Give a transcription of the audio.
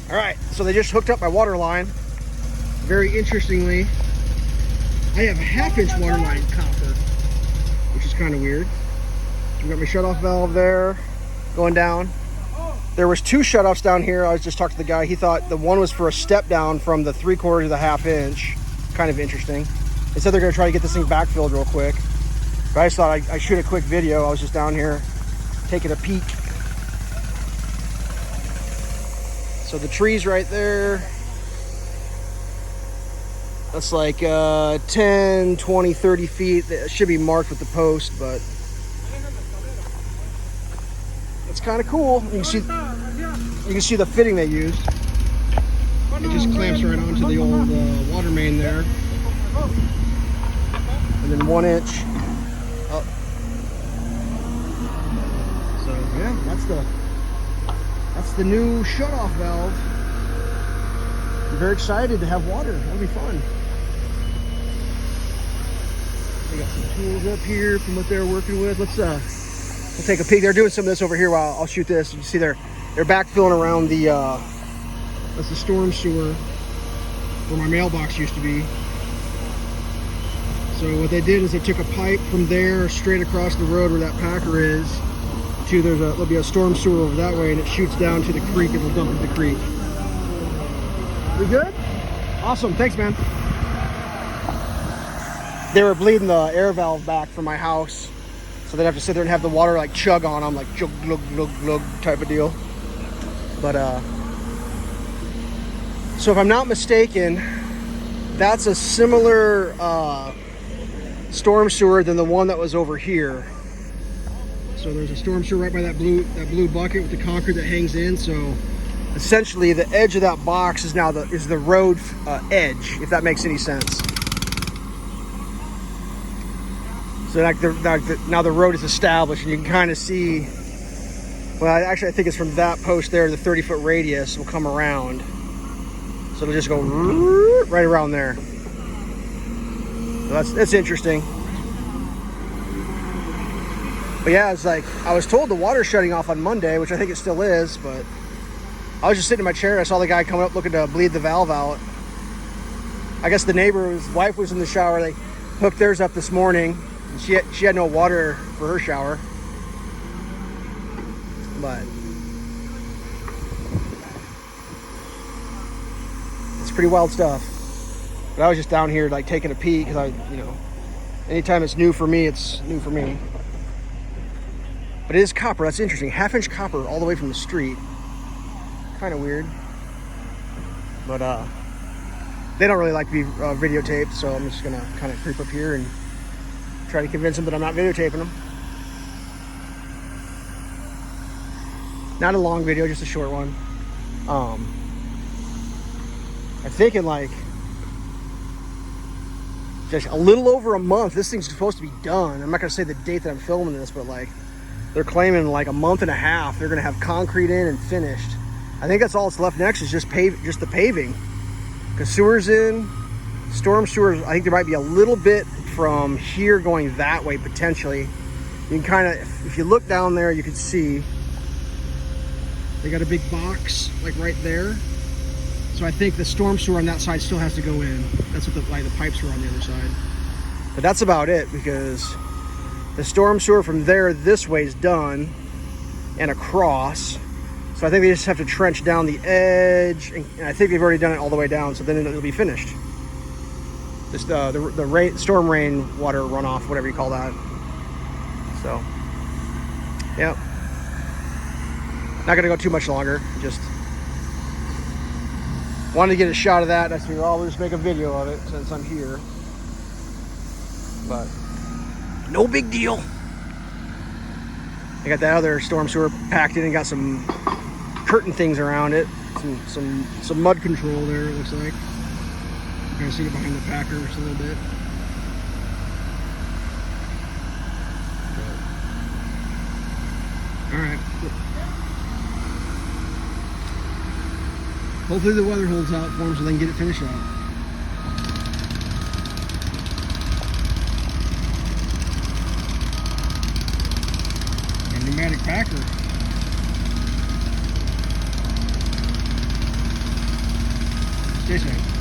All right, so they just hooked up my water line. Very interestingly, I have 1/2-inch water line copper, which is kind of weird. So we got my shutoff valve there going down. There was 2 shutoffs down here. I was just talking to the guy. He thought the one was for a step down from the 3/4 to the 1/2 inch. Kind of interesting. They said they're gonna try to get this thing backfilled real quick. But I just thought I'd shoot a quick video. I was just down here taking a peek. So the tree's right there. That's like 10, 20, 30 feet. It should be marked with the post, but it's kind of cool. You can see the fitting they used. It just clamps right onto the old water main there. And then 1 inch up. So yeah, that's the new shutoff valve. I'm very excited to have water. That'll be fun. They got some tools up here from what they're working with. We'll take a peek. They're doing some of this over here while I'll shoot this. You see they're backfilling around the that's the storm sewer where my mailbox used to be. So what they did is they took a pipe from there straight across the road where that packer is to there'll be a storm sewer over that way, and it shoots down to the creek and will dump into the creek. We good? Awesome, thanks man. They were bleeding the air valve back from my house, so they'd have to sit there and have the water like chug on them, like chug, glug, glug, glug type of deal. But so if I'm not mistaken, that's a similar storm sewer than the one that was over here. So there's a storm sewer right by that blue bucket with the concrete that hangs in. So essentially the edge of that box is now the road edge, if that makes any sense. So now the road is established, and you can kind of see, well, actually I think it's from that post there, the 30-foot radius will come around. So it'll just go right around there. So that's interesting. But yeah, it's like, I was told the water's shutting off on Monday, which I think it still is, but I was just sitting in my chair. I saw the guy coming up looking to bleed the valve out. I guess the neighbor, his wife was in the shower. They hooked theirs up this morning. And she had no water for her shower. But it's pretty wild stuff. But I was just down here like taking a peek because anytime it's new for me, it's new for me. But it is copper. That's interesting. 1/2-inch copper all the way from the street. Kind of weird. But they don't really like to be videotaped, so I'm just gonna kind of creep up here and try to convince them that I'm not videotaping them. Not a long video, just a short one. I'm thinking like just a little over a month. This thing's supposed to be done. I'm not gonna say the date that I'm filming this, but like they're claiming like a month and a half they're gonna have concrete in and finished. I think that's all that's left next is just the paving. Because sewer's in, storm sewers, I think there might be a little bit from here going that way potentially. You can kind of, if you look down there, you can see they got a big box like right there. So I think the storm sewer on that side still has to go in. That's what why the pipes were on the other side. But that's about it, because the storm sewer from there this way is done and across. So I think they just have to trench down the edge, and I think they've already done it all the way down, so then it'll be finished. Just the storm rain water runoff, whatever you call that. So, yeah. Not gonna go too much longer, just wanted to get a shot of that, and I said, well, I'll just make a video of it since I'm here. But no big deal. I got that other storm sewer packed in and got some curtain things around it, some mud control there, it looks like. You can see it behind the packer just a little bit. All right. Hopefully the weather holds out for them so they can get it finished out. And pneumatic packer. Cheers, man.